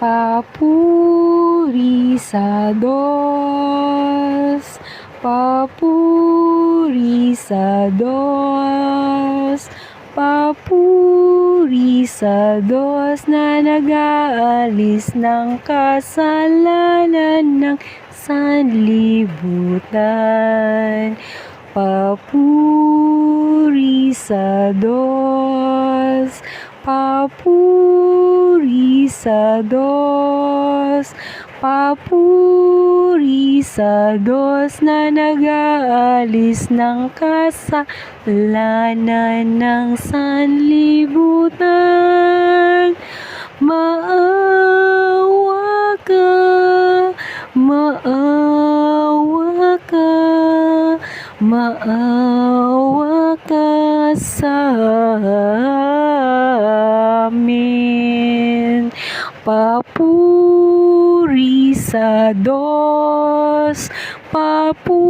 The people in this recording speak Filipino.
papurisados, papurisados, papurisados na nag-aalis ng kasalanan ng sanlibutan. Papurisados, papurisados, papurisados na nag-aalis ng kasalanan ng sanlibutan. Maawa ka, maawa ka, maawa ka sa amin. Papurisados, papurisados.